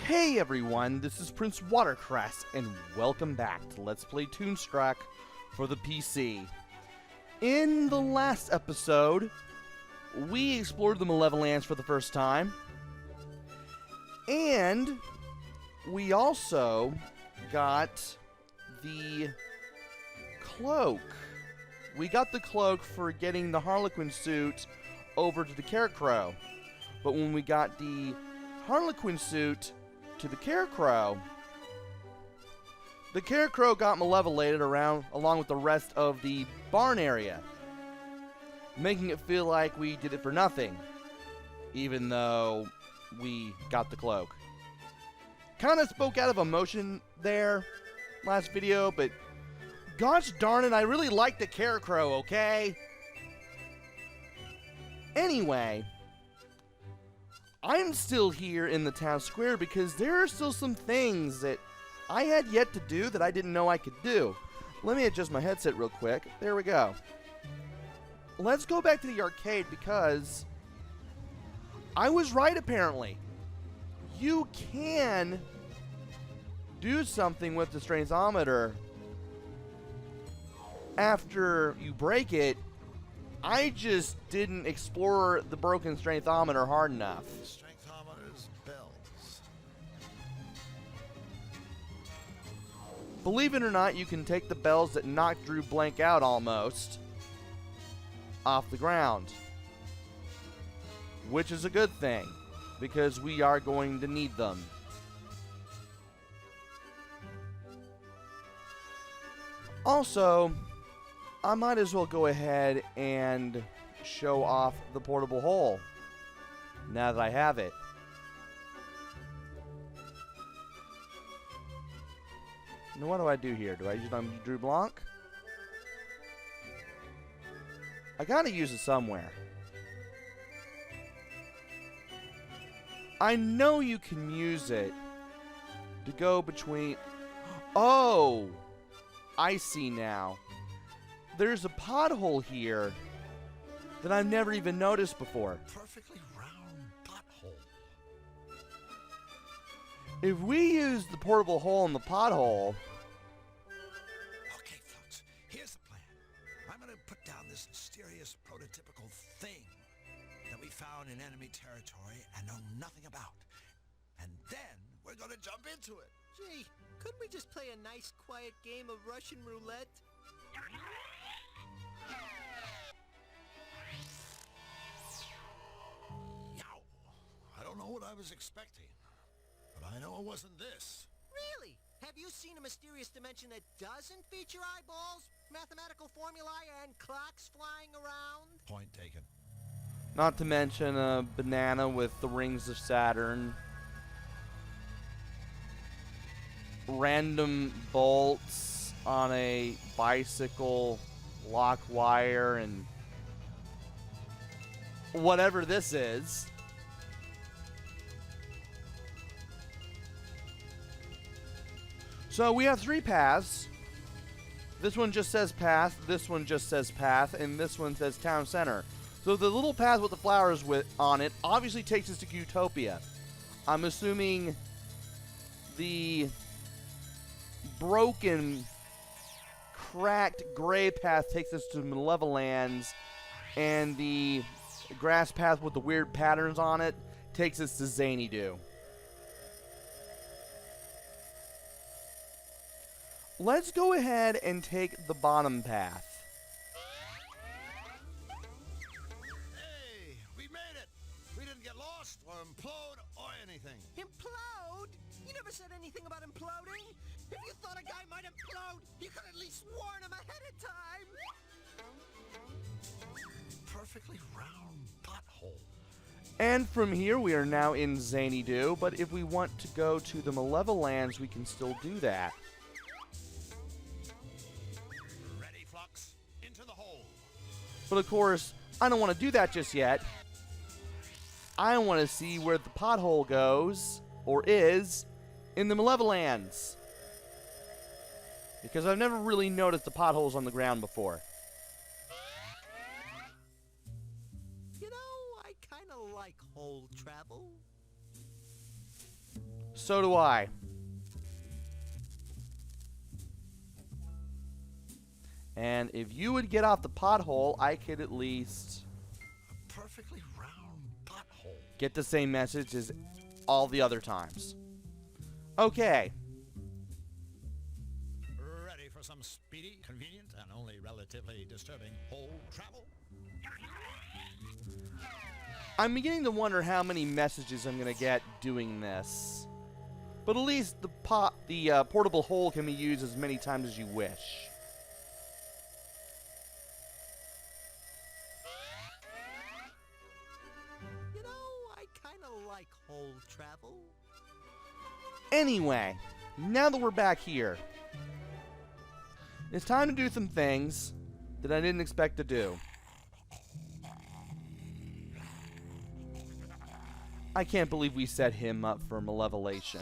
Hey everyone, this is PrinceWatercress, and welcome back to Let's Play Toonstruck for the PC. In the last episode, we explored the Malevolands for the first time, and we also got the cloak. We got the cloak for getting the Harlequin suit over to the Scarecrow, but when we got the Harlequin suit to the Scarecrow got malevolated around along with the rest of the barn area, making it feel like we did it for nothing, even though we got the cloak. Kinda spoke out of emotion there last video, but gosh darn it, I really like the Scarecrow, okay? Anyway, I'm still here in the town square because there are still some things that I had yet to do that I didn't know I could do. Let me adjust my headset real quick. There we go. Let's go back to the arcade because I was right apparently. You can do something with the strengthometer after you break it. I just didn't explore the broken strengthometer hard enough. Strengthometer's bells. Believe it or not, you can take the bells that knocked Drew Blank out almost off the ground, which is a good thing because we are going to need them. Also, I might as well go ahead and show off the portable hole now that I have it. Now what do I do here? Do I use it on Drew Blanc? I gotta use it somewhere. I know you can use it to go between... Oh! I see now. There's a pothole here that I've never even noticed before. Perfectly round pothole. If we use the portable hole in the pothole... Okay, folks, here's the plan. I'm going to put down this mysterious prototypical thing that we found in enemy territory and know nothing about. And then we're going to jump into it. Gee, couldn't we just play a nice quiet game of Russian roulette? Yow! I don't know what I was expecting, but I know it wasn't this. Really? Have you seen a mysterious dimension that doesn't feature eyeballs, mathematical formulae, and clocks flying around? Point taken. Not to mention a banana with the rings of Saturn. Random bolts on a bicycle, lock wire, and whatever this is. So we have 3 paths. This one just says path, this one just says path, and this one says town center. So the little path with the flowers on it obviously takes us to Utopia. I'm assuming the broken, cracked gray path takes us to Malevolands, and the grass path with the weird patterns on it takes us to Xanadu. Let's go ahead and take the bottom path. Hey, we made it. We didn't get lost or implode or anything. Implode? You never said anything about imploding. If you thought a guy might implode, you could at least warn him ahead of time. Perfectly round pothole. And from here, we are now in Xanadu, but if we want to go to the Malevolands, we can still do that. Ready, Flux? Into the hole. But of course, I don't want to do that just yet. I want to see where the pothole goes, or is, in the Malevolands. Because I've never really noticed the potholes on the ground before. You know, I kind of like hole travel. So do I. And if you would get off the pothole, I could at least A perfectly round pothole. get the same message as all the other times. Okay. Ready for some speedy, convenient, and only relatively disturbing hole travel? I'm beginning to wonder how many messages I'm going to get doing this. But at least the portable hole can be used as many times as you wish. You know, I kind of like hole travel. Anyway, now that we're back here, it's time to do some things that I didn't expect to do. I can't believe we set him up for malevolation.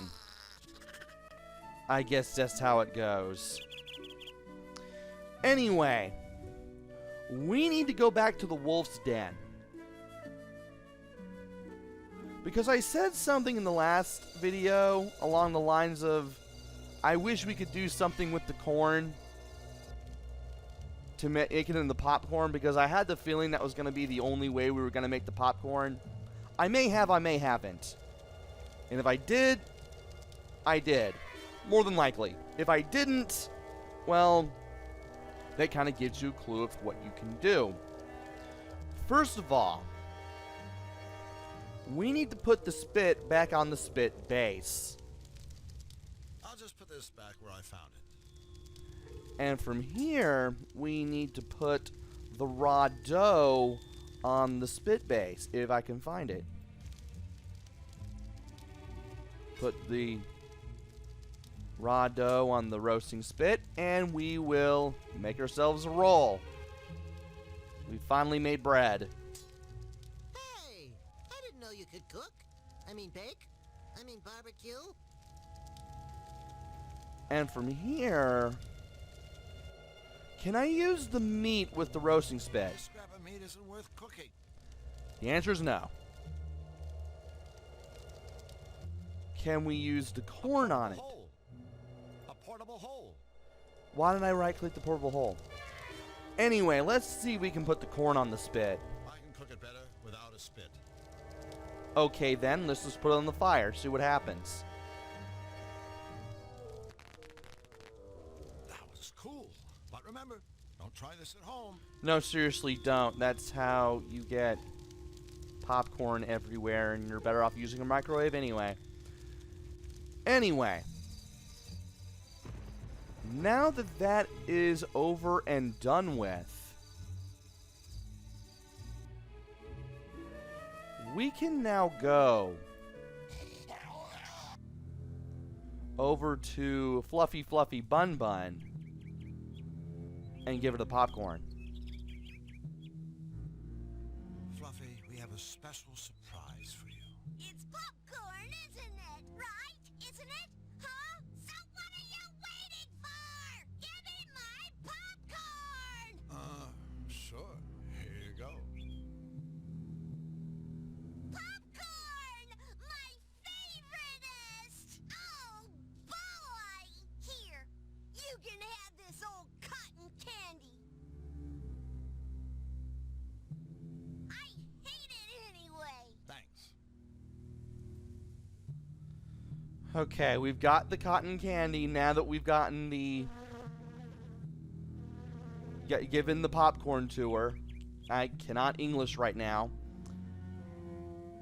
I guess that's how it goes. Anyway, we need to go back to the wolf's den. Because I said something in the last video along the lines of, I wish we could do something with the corn to make it into the popcorn, because I had the feeling that was going to be the only way we were going to make the popcorn. I may have, I may haven't. And if I did, I did. More than likely. If I didn't, well, that kind of gives you a clue of what you can do. First of all, we need to put the spit back on the spit base. I'll just put this back where I found it. And from here, we need to put the raw dough on the spit base, if I can find it. Put the raw dough on the roasting spit, and we will make ourselves a roll. We finally made bread. Hey, I didn't know you could cook. I mean bake. I mean barbecue. And from here, can I use the meat with the roasting spit? This scrap of meat isn't worth cooking. The answer is no. Can we use the corn on it? Hole. A portable hole. Why did I right-click the portable hole? Anyway, let's see if we can put the corn on the spit. I can cook it better without a spit. Okay then, let's just put it on the fire, see what happens. That was cool. But remember, don't try this at home. No, seriously, don't. That's how you get popcorn everywhere, and you're better off using a microwave anyway. Anyway, now that that is over and done with, we can now go over to Fluffy Fluffy Bun Bun and give her the popcorn. Fluffy, we have a special surprise for you. It's popcorn, isn't it? Right? Isn't it? Huh? So what are you waiting for? Give me my popcorn! Sure. Here you go. Popcorn! My favoriteest! Oh, boy! Here, you can have this old cotton candy. I hate it anyway. Thanks. Okay, we've got the cotton candy now that we've gotten the... given the popcorn to her. I cannot English right now.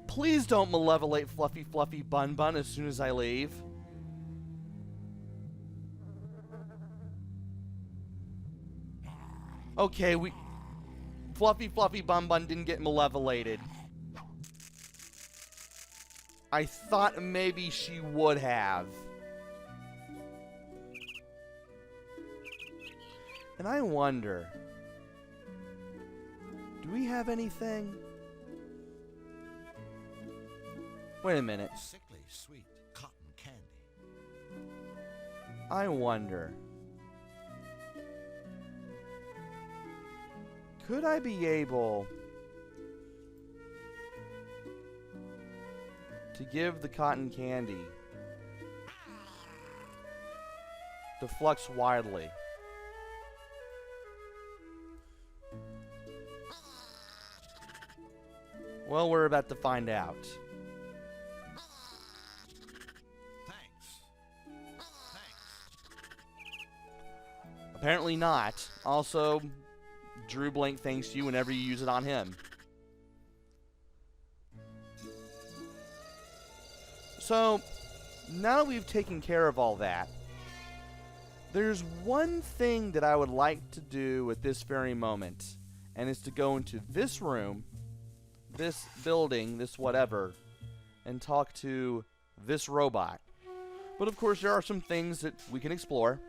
Please don't malevolate Fluffy Fluffy Bun Bun as soon as I leave. Okay, Fluffy Fluffy Bun Bun didn't get malevolated. I thought maybe she would have. And I wonder, do we have anything? Wait a minute. Sickly sweet cotton candy. I wonder, could I be able to give the cotton candy to flux wildly. Well, we're about to find out. Thanks. Apparently not. Also, Drew Blank thanks you whenever you use it on him. So, now that we've taken care of all that, there's one thing that I would like to do at this very moment, and it's to go into this room, this building, this whatever, and talk to this robot. But of course, there are some things that we can explore.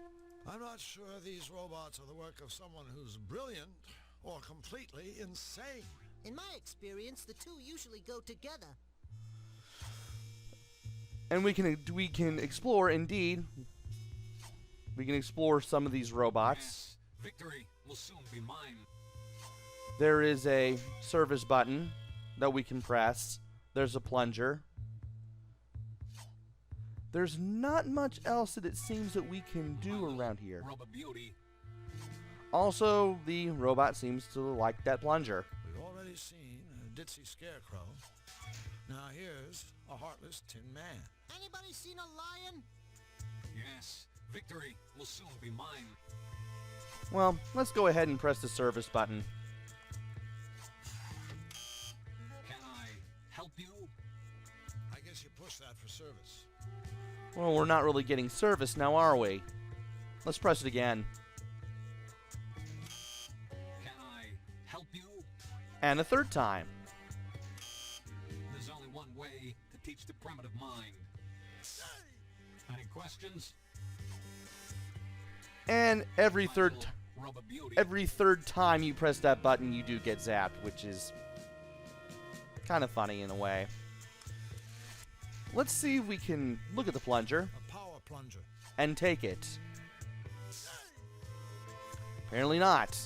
I'm not sure these robots are the work of someone who's brilliant or completely insane. In my experience, the two usually go together. And we can explore, indeed. We can explore some of these robots. Yes, victory will soon be mine. There is a service button that we can press. There's a plunger. There's not much else that it seems that we can do around here. Robot beauty. Also, the robot seems to like that plunger. We've already seen a ditzy scarecrow. Now here's a heartless tin man. Anybody seen a lion? Yes, victory will soon be mine. Well, let's go ahead and press the service button. Can I help you? I guess you push that for service. Well, we're not really getting service now, are we? Let's press it again. Can I help you? And a third time. There's only one way to teach the primitive mind. Any questions? And every third Robot beauty. time you press that button, you do get zapped, which is kind of funny in a way. Let's see if we can look at the plunger A power plunger. and take it. Apparently not.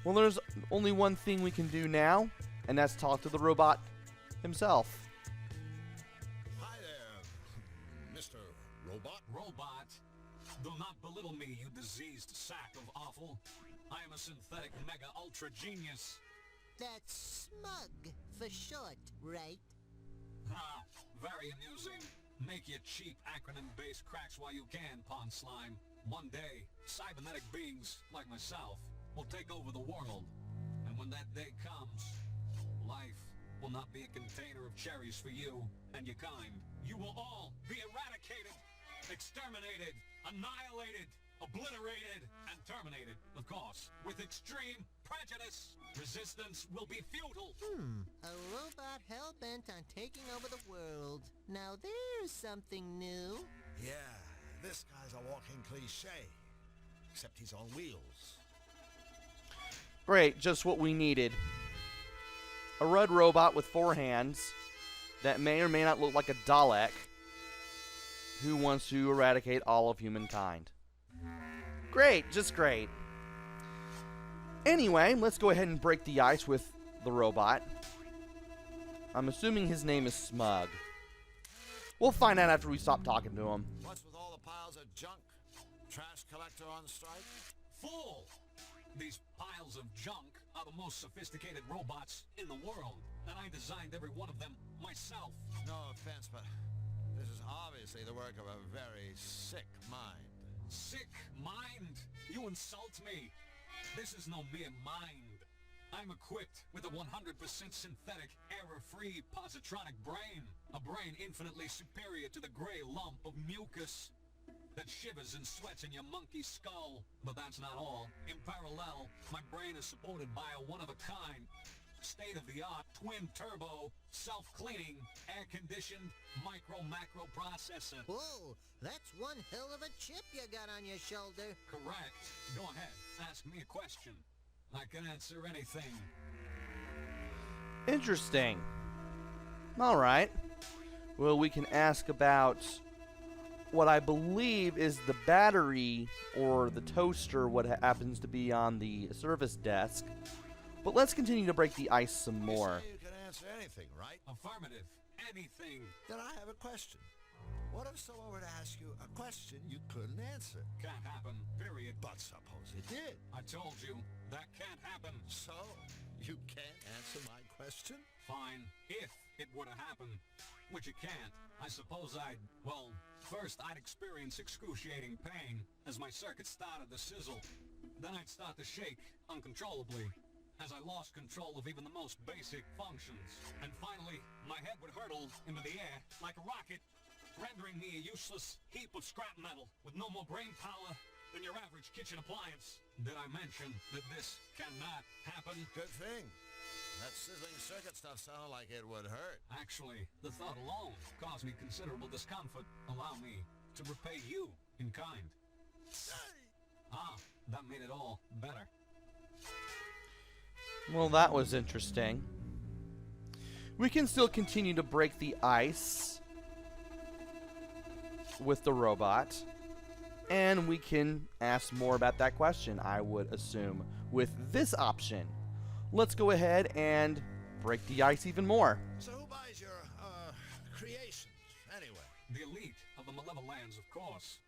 Well, there's only one thing we can do now, and that's talk to the robot himself. Hi there, Mr. Robot. Robot, do not belittle me, you diseased sack of offal. I am a synthetic mega ultra genius. That's smug for short, right? Ha! Very amusing. Make your cheap acronym-based cracks while you can, Pond Slime. One day, cybernetic beings like myself will take over the world. And when that day comes, life will not be a container of cherries for you and your kind. You will all be eradicated, exterminated, annihilated, obliterated, and terminated, of course, with extreme prejudice. Resistance will be futile. A robot hell-bent on taking over the world. Now there's something new. Yeah, this guy's a walking cliche. Except he's on wheels. Great, just what we needed. A red robot with 4 hands that may or may not look like a Dalek who wants to eradicate all of humankind. Great, just great. Anyway, let's go ahead and break the ice with the robot. I'm assuming his name is Smug. We'll find out after we stop talking to him. What's with all the piles of junk? Trash collector on strike? Fool! These piles of junk are the most sophisticated robots in the world, and I designed every one of them myself. No offense, but this is obviously the work of a very sick mind. Sick mind? You insult me. This is no mere mind. I'm equipped with a 100% synthetic, error-free positronic brain. A brain infinitely superior to the gray lump of mucus that shivers and sweats in your monkey skull. But that's not all. In parallel, my brain is supported by a one-of-a-kind, state-of-the-art, twin-turbo, self-cleaning, air-conditioned, micro-macro processor. Whoa, that's one hell of a chip you got on your shoulder. Correct. Go ahead. Ask me a question. I can answer anything. Interesting. Alright. Well, we can ask about what I believe is the battery or the toaster, what happens to be on the service desk. But let's continue to break the ice some more. You say you can answer anything, right? Affirmative. Anything. Then I have a question. What if someone were to ask you a question you couldn't answer? Can't happen, period. But suppose it did. I told you, that can't happen. So, you can't answer my question? Fine, if it were to happen, which it can't. I suppose well, first I'd experience excruciating pain as my circuits started to sizzle. Then I'd start to shake uncontrollably as I lost control of even the most basic functions. And finally, my head would hurtle into the air like a rocket, rendering me a useless heap of scrap metal with no more brain power than your average kitchen appliance. Did I mention that this cannot happen? Good thing. That sizzling circuit stuff sounded like it would hurt. Actually, the thought alone caused me considerable discomfort. Allow me to repay you in kind. Ah, that made it all better. Well, that was interesting. We can still continue to break the ice with the robot, and we can ask more about that question, I would assume, with this option. Let's go ahead and break the ice even more. So who buys your, creations, anyway? The elite of the Malevolands, of course.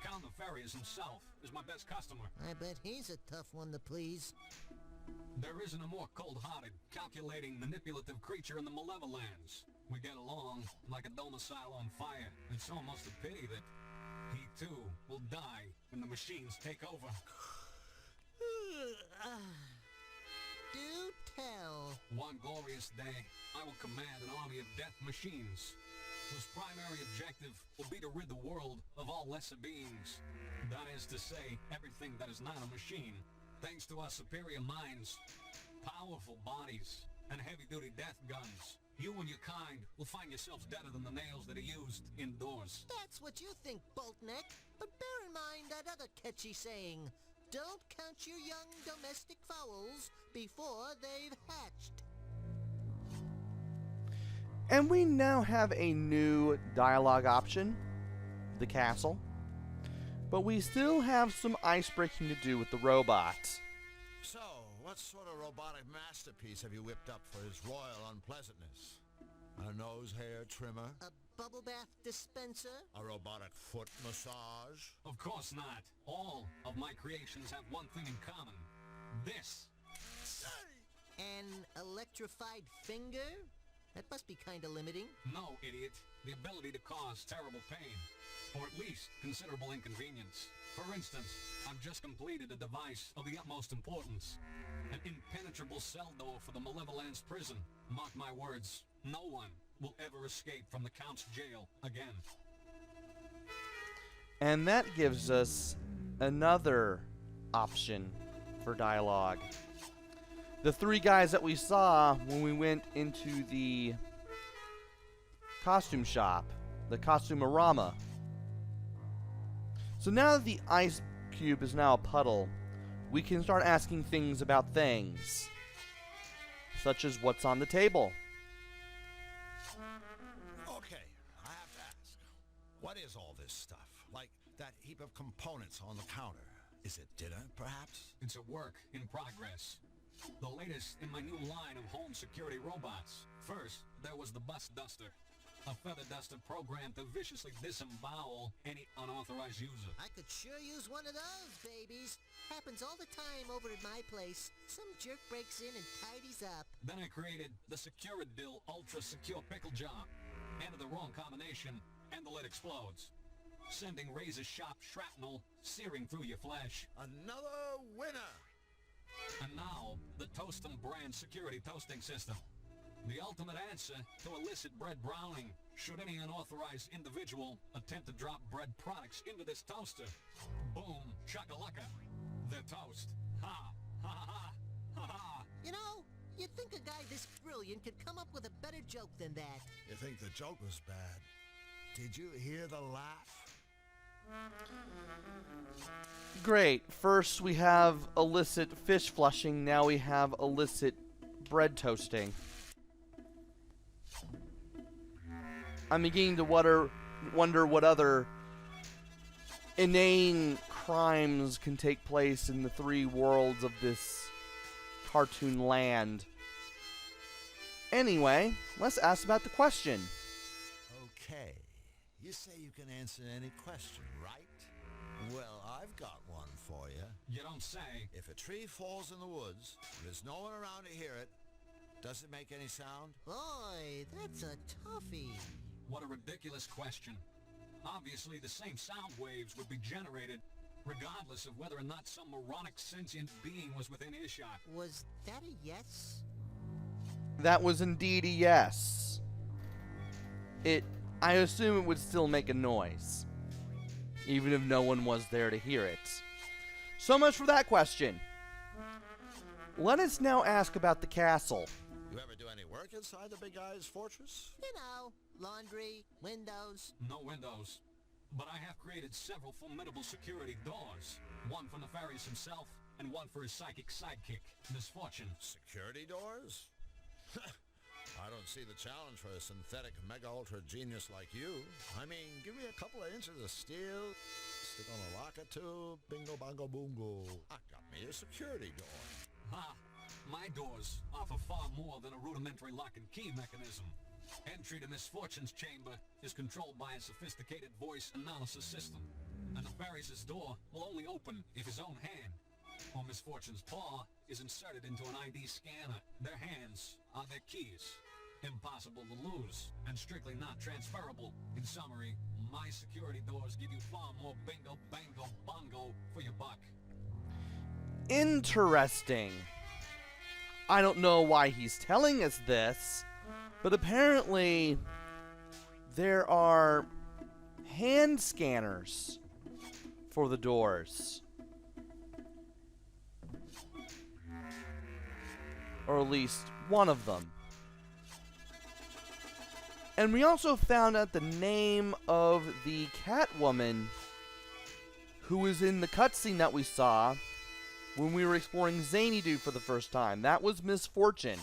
Count Nefarious himself is my best customer. I bet he's a tough one to please. There isn't a more cold-hearted, calculating, manipulative creature in the Malevolands. We get along like a domicile on fire. It's almost a pity that he, too, will die when the machines take over. Do tell. One glorious day, I will command an army of death machines, whose primary objective will be to rid the world of all lesser beings. That is to say, everything that is not a machine. Thanks to our superior minds, powerful bodies, and heavy-duty death guns, you and your kind will find yourselves deader than the nails that are used indoors. That's what you think, Boltneck. But bear in mind that other catchy saying, don't count your young domestic fowls before they've hatched. And we now have a new dialogue option, the castle. But we still have some ice breaking to do with the robot. So, what sort of robotic masterpiece have you whipped up for his royal unpleasantness? A nose hair trimmer? A bubble bath dispenser? A robotic foot massage? Of course not. All of my creations have one thing in common. This. An electrified finger? That must be kinda limiting. No, idiot. The ability to cause terrible pain. Or at least considerable inconvenience. For instance, I've just completed a device of the utmost importance. An impenetrable cell door for the Malevolands prison. Mark my words, no one will ever escape from the Count's jail again. And that gives us another option for dialogue. The three guys that we saw when we went into the costume shop, the Costumerama. So now that the ice cube is now a puddle, we can start asking things about things, such as what's on the table. Okay, I have to ask. What is all this stuff? Like that heap of components on the counter. Is it dinner, perhaps? It's a work in progress. The latest in my new line of home security robots. First, there was the bus duster. A feather duster programmed to viciously disembowel any unauthorized user. I could sure use one of those, babies. Happens all the time over at my place. Some jerk breaks in and tidies up. Then I created the Securidill Ultra Secure Pickle Jar. Enter the wrong combination, and the lid explodes, sending razor-sharp shrapnel searing through your flesh. Another winner! And now, the Toastum brand security toasting system. The ultimate answer to illicit bread browning, should any unauthorized individual attempt to drop bread products into this toaster. Boom, shakalaka. They're toast. Ha, ha, ha, ha, ha. You know, you'd think a guy this brilliant could come up with a better joke than that. You think the joke was bad? Did you hear the laugh? Great. First we have illicit fish flushing, now we have illicit bread toasting. I'm beginning to wonder what other inane crimes can take place in the three worlds of this cartoon land. Anyway, let's ask about the question. Okay. You say you can answer any question, right? Well, I've got one for you. You don't say. If a tree falls in the woods, and there's no one around to hear it, does it make any sound? Boy, that's a toughie. What a ridiculous question. Obviously, the same sound waves would be generated regardless of whether or not some moronic sentient being was within earshot. Was that a yes? That was indeed a yes. I assume it would still make a noise, even if no one was there to hear it. So much for that question. Let us now ask about the castle. You ever do any work inside the big guy's fortress? You know, laundry, windows. No windows. But I have created several formidable security doors. One for Nefarious himself, and one for his psychic sidekick, Misfortune. Security doors? I don't see the challenge for a synthetic mega-ultra genius like you. I mean, give me a couple of inches of steel, stick on a lock or two, bingo bongo boongo. I got me a security door. Ha! My doors offer far more than a rudimentary lock and key mechanism. Entry to Misfortune's chamber is controlled by a sophisticated voice analysis system. And Nefarious' door will only open if his own hand or Misfortune's paw is inserted into an ID scanner. Their hands are their keys. Impossible to lose, and strictly not transferable. In summary, my security doors give you far more bingo, bango, bongo for your buck. Interesting. I don't know why he's telling us this, but apparently there are hand scanners for the doors. Or at least one of them. And we also found out the name of the Catwoman who was in the cutscene that we saw when we were exploring Xanadu for the first time. That was Misfortune.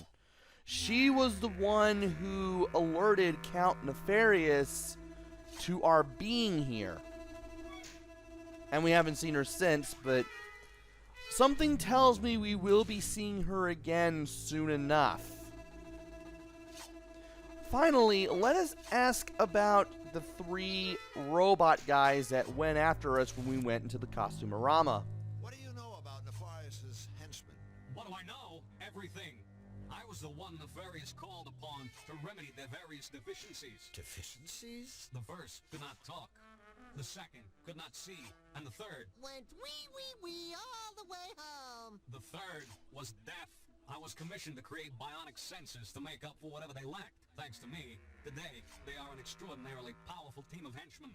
She was the one who alerted Count Nefarious to our being here. And we haven't seen her since, but something tells me we will be seeing her again soon enough. Finally, let us ask about the 3 robot guys that went after us when we went into the Costumerama. What do you know about Nefarious' henchmen? What do I know? Everything. I was the one Nefarious called upon to remedy their various deficiencies. Deficiencies? The first could not talk. The second could not see. And the third... Went wee all the way home. The third was deaf. I was commissioned to create bionic senses to make up for whatever they lacked. Thanks to me, today, they are an extraordinarily powerful team of henchmen.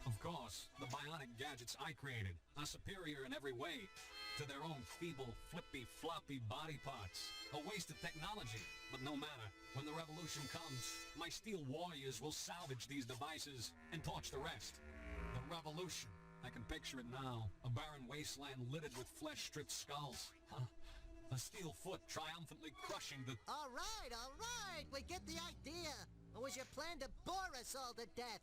Of course, the bionic gadgets I created are superior in every way to their own feeble, flippy, floppy body parts. A waste of technology, but no matter. When the revolution comes, my steel warriors will salvage these devices and torch the rest. The revolution. I can picture it now. A barren wasteland littered with flesh-stripped skulls. A steel foot triumphantly crushing the... All right, we get the idea. Or was your plan to bore us all to death?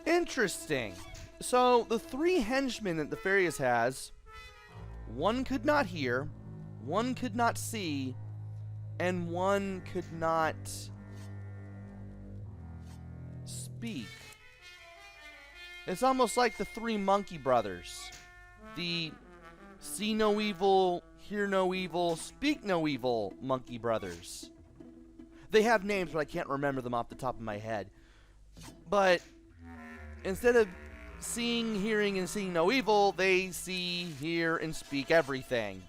Interesting. So, the 3 henchmen that Nefarious has, one could not hear, one could not see, and one could not speak. It's almost like the 3 monkey brothers. The see no evil, hear no evil, speak no evil monkey brothers. They have names, but I can't remember them off the top of my head. But instead of seeing, hearing, and seeing no evil, they see, hear, and speak everything.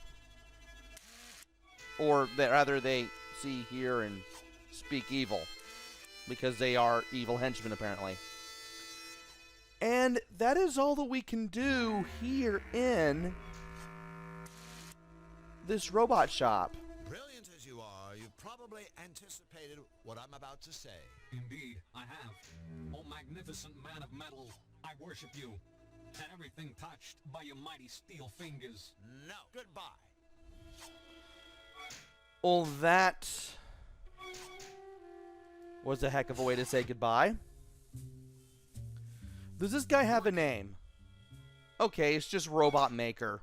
Or rather, they see, hear, and speak evil. Because they are evil henchmen, apparently. And that is all that we can do here in this robot shop. Brilliant as you are, you probably anticipated what I'm about to say. Indeed, I have. O magnificent man of metal, I worship you. And everything touched by your mighty steel fingers. No. Goodbye. Well, that was a heck of a way to say goodbye. Does this guy have a name? Okay, it's just Robot Maker.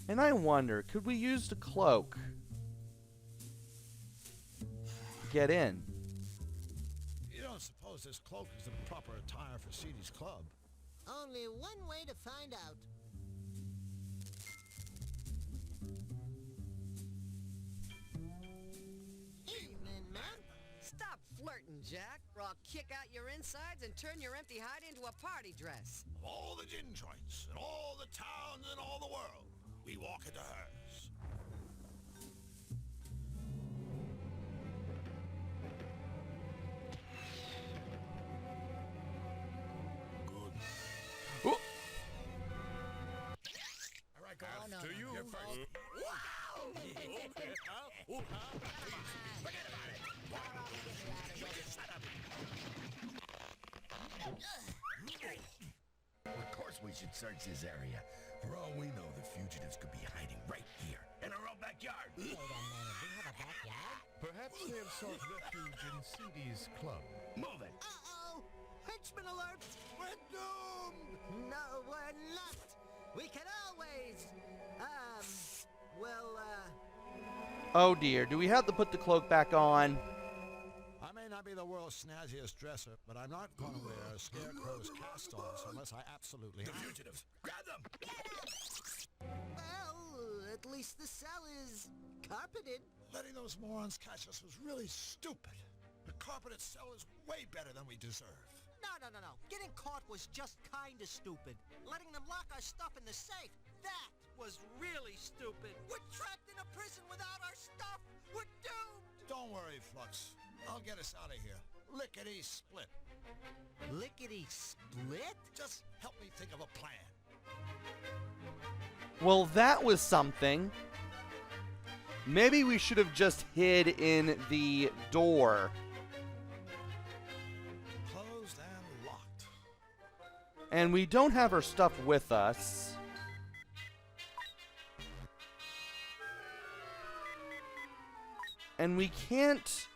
And I wonder, could we use the cloak? Get in. knows this cloak is the proper attire for Seedy's club. Only one way to find out. Evening, man. Stop flirting, Jack, or I'll kick out your insides and turn your empty hide into a party dress. Of all the gin joints, and all the towns in all the world, we walk into hers. Good. Oh. All right, go on. no, You're first. Of course we should search this area. For all we know, the fugitives could be hiding right here, in our own backyard. Wait a minute, we have a backyard? Perhaps they have sought refuge in Seedy's club. Move it. Uh-oh! Henchman alert! We're doomed! No, we're not! We can always... Oh dear, do we have to put the cloak back on? I may not be the world's snazziest dresser, but I'm not going to wear a scarecrow's cast-offs unless I absolutely The have to. fugitives. Grab them. Well, at least the cell is carpeted. Letting those morons catch us was really stupid. The carpeted cell is way better than we deserve. No. Getting caught was just kinda stupid. Letting them lock our stuff in the safe, that was really stupid. We're trapped in a prison without our stuff. We're doomed. Don't worry, Flux. I'll get us out of here. Lickety split. Lickety split? Just help me think of a plan. Well, that was something. Maybe we should have just hid in the door. Closed and locked. And we don't have our stuff with us. And we can't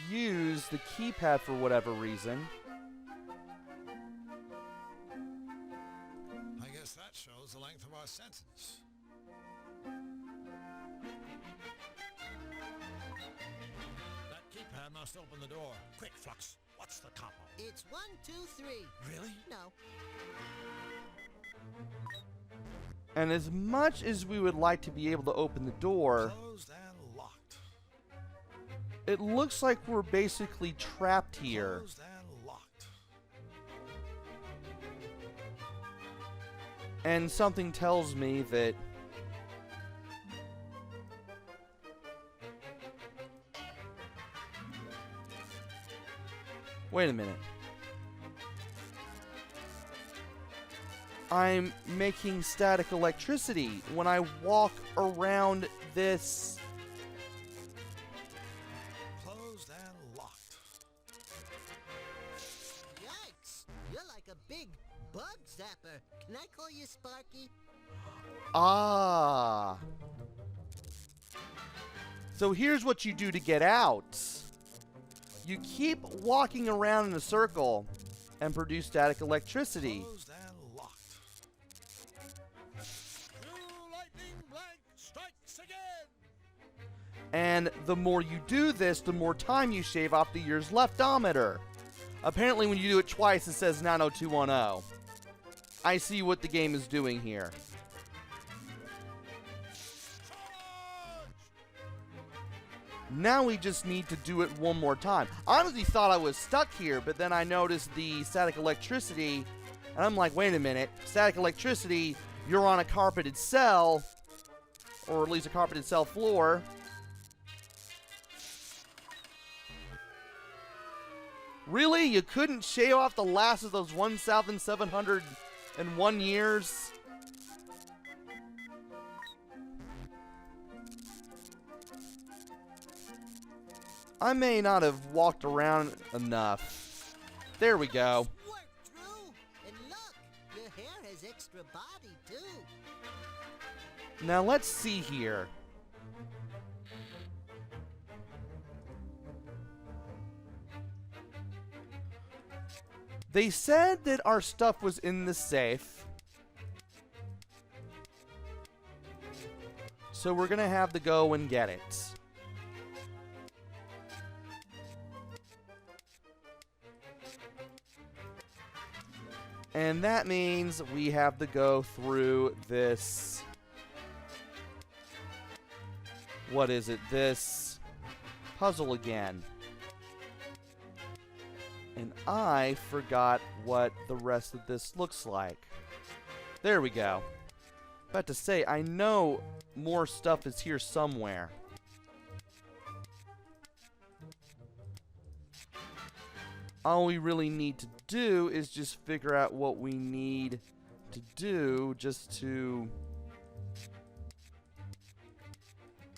use the keypad for whatever reason. I guess that shows the length of our sentence. That keypad must open the door. Quick, Flux. What's the combo? It's 1, 2, 3. Really? No. And as much as we would like to be able to open the door, Closed and locked. it looks like we're basically trapped here. Closed and locked. And something tells me that wait a minute. I'm making static electricity when I walk around this. Closed and locked. Yikes! You're like a big bug zapper. Can I call you Sparky? Ah. So here's what you do to get out. You keep walking around in a circle and produce static electricity. Closed and locked. New lightning blank strikes again. And the more you do this, the more time you shave off the year's leftometer. Apparently when you do it twice, it says 90210. I see what the game is doing here. Now we just need to do it one more time. I honestly thought I was stuck here, but then I noticed the static electricity, and I'm like, wait a minute. Static electricity, you're on a carpeted cell, or at least a carpeted cell floor. Really? You couldn't shave off the last of those 1,701 years? I may not have walked around enough. There we go. Work, Drew! And look, your hair has extra body, too. Now let's see here. They said that our stuff was in the safe. So we're gonna have to go and get it. And that means we have to go through this... What is it? This puzzle again. And I forgot what the rest of this looks like. There we go. About to say, I know more stuff is here somewhere. All we really need to do is just figure out what we need to do just to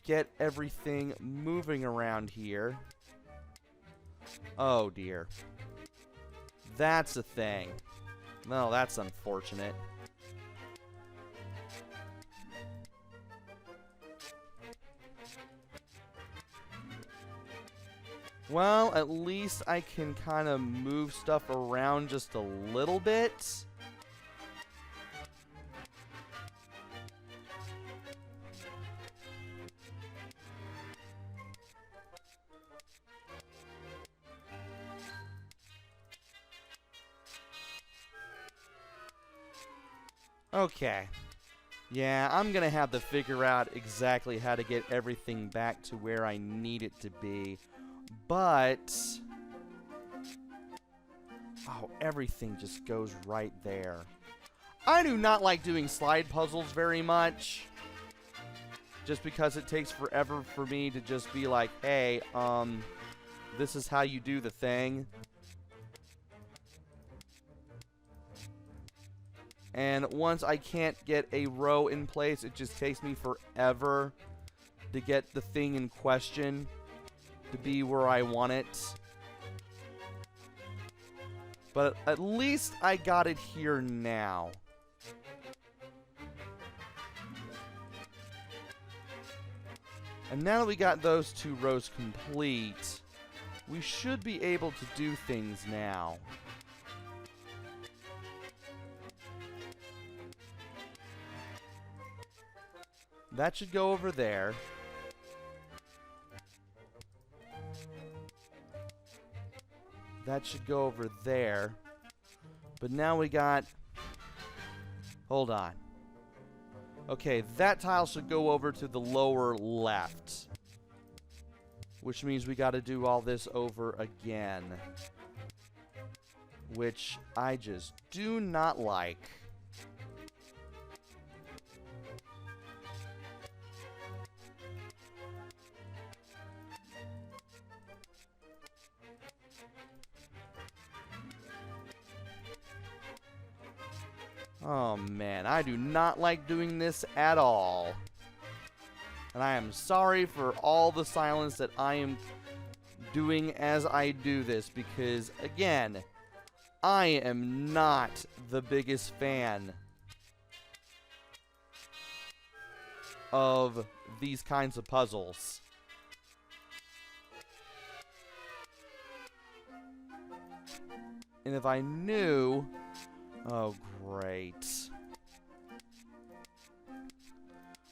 get everything moving around here. Oh dear. That's a thing. No, that's unfortunate. Well, at least I can kind of move stuff around just a little bit. Okay. Yeah, I'm gonna have to figure out exactly how to get everything back to where I need it to be. But... oh, everything just goes right there. I do not like doing slide puzzles very much. Just because it takes forever for me to just be like, hey, this is how you do the thing. And once I can't get a row in place, it just takes me forever to get the thing in question to be where I want it. But at least I got it here now. And now that we got those two rows complete, we should be able to do things now. That should go over there. That should go over there. But now we got... hold on. Okay, that tile should go over to the lower left. Which means we got to do all this over again. Which I just do not like. Oh man, I do not like doing this at all. And I am sorry for all the silence that I am doing as I do this, because again, I am not the biggest fan of these kinds of puzzles. And if I knew... oh, great.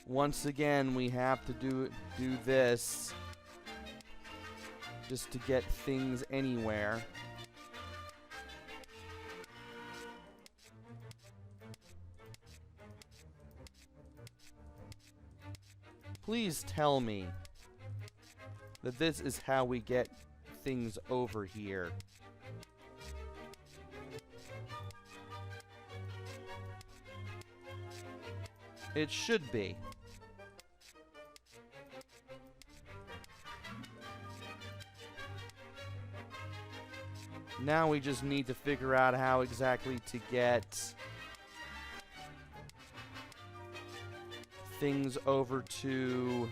Once again, we have to do this just to get things anywhere. Please tell me that this is how we get things over here. It should be. Now we just need to figure out how exactly to get things over to...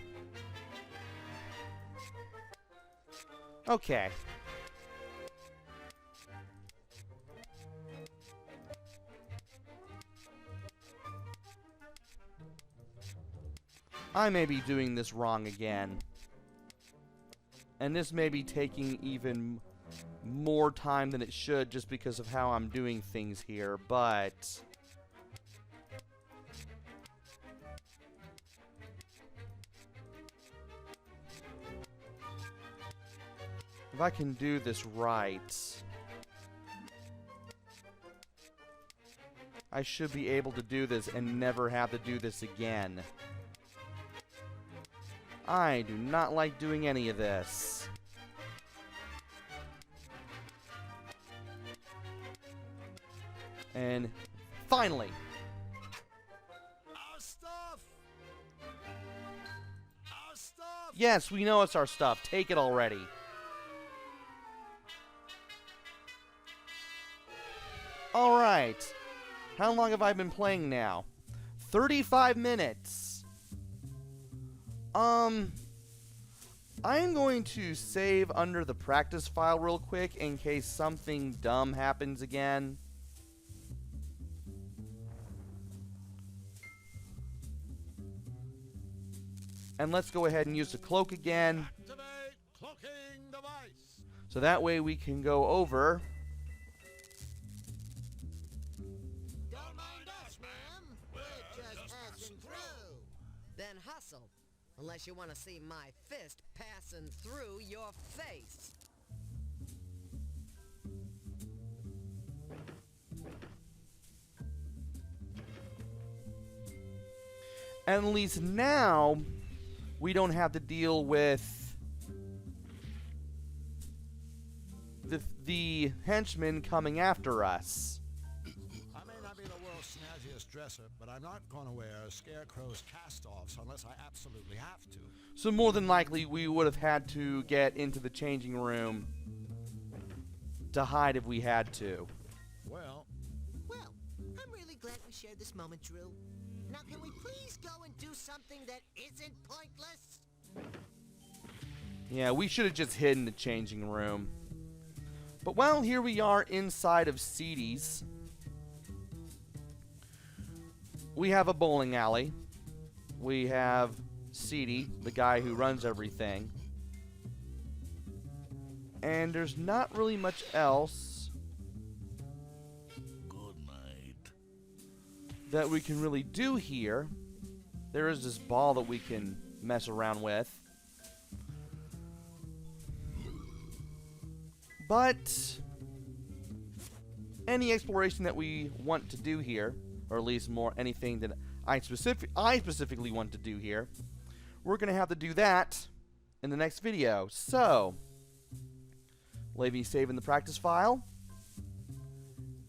okay. I may be doing this wrong again. And this may be taking even more time than it should just because of how I'm doing things here, but... if I can do this right... I should be able to do this and never have to do this again. I do not like doing any of this. And finally. Our stuff! Our stuff! Yes, we know it's our stuff. Take it already. Alright. How long have I been playing now? 35 minutes. I'm going to save under the practice file real quick in case something dumb happens again. And let's go ahead and use the cloak again. Activate cloaking device! So that way we can go over. Don't mind us, ma'am. We're just passing through. Then hustle. Unless you want to see my fist passing through your face. And at least now, we don't have to deal with the henchmen coming after us. I may not be the world's snazziest dresser, but I'm not going to wear Scarecrow's cast-offs unless I absolutely have to. So more than likely, we would have had to get into the changing room to hide if we had to. Well, I'm really glad we shared this moment, Drew. Now can we please go and do something that isn't pointless? Yeah, we should have just hidden the changing room. But well, here we are inside of Seedy's. We have a bowling alley. We have Seedy, the guy who runs everything. And there's not really much else Good night. that we can really do here. There is this ball that we can mess around with. But any exploration that we want to do here, or at least more anything that I specifically want to do here, we're going to have to do that in the next video. So, leave me save in the practice file,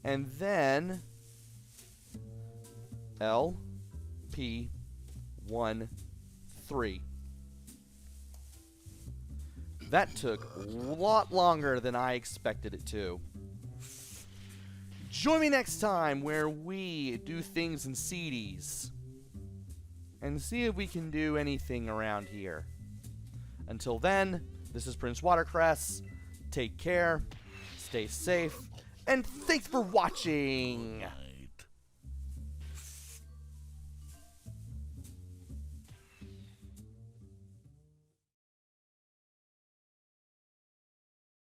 and then LP13. That took a lot longer than I expected it to. Join me next time where we do things in Seedy's and see if we can do anything around here. Until then, this is PrinceWatercress. Take care, stay safe, and thanks for watching!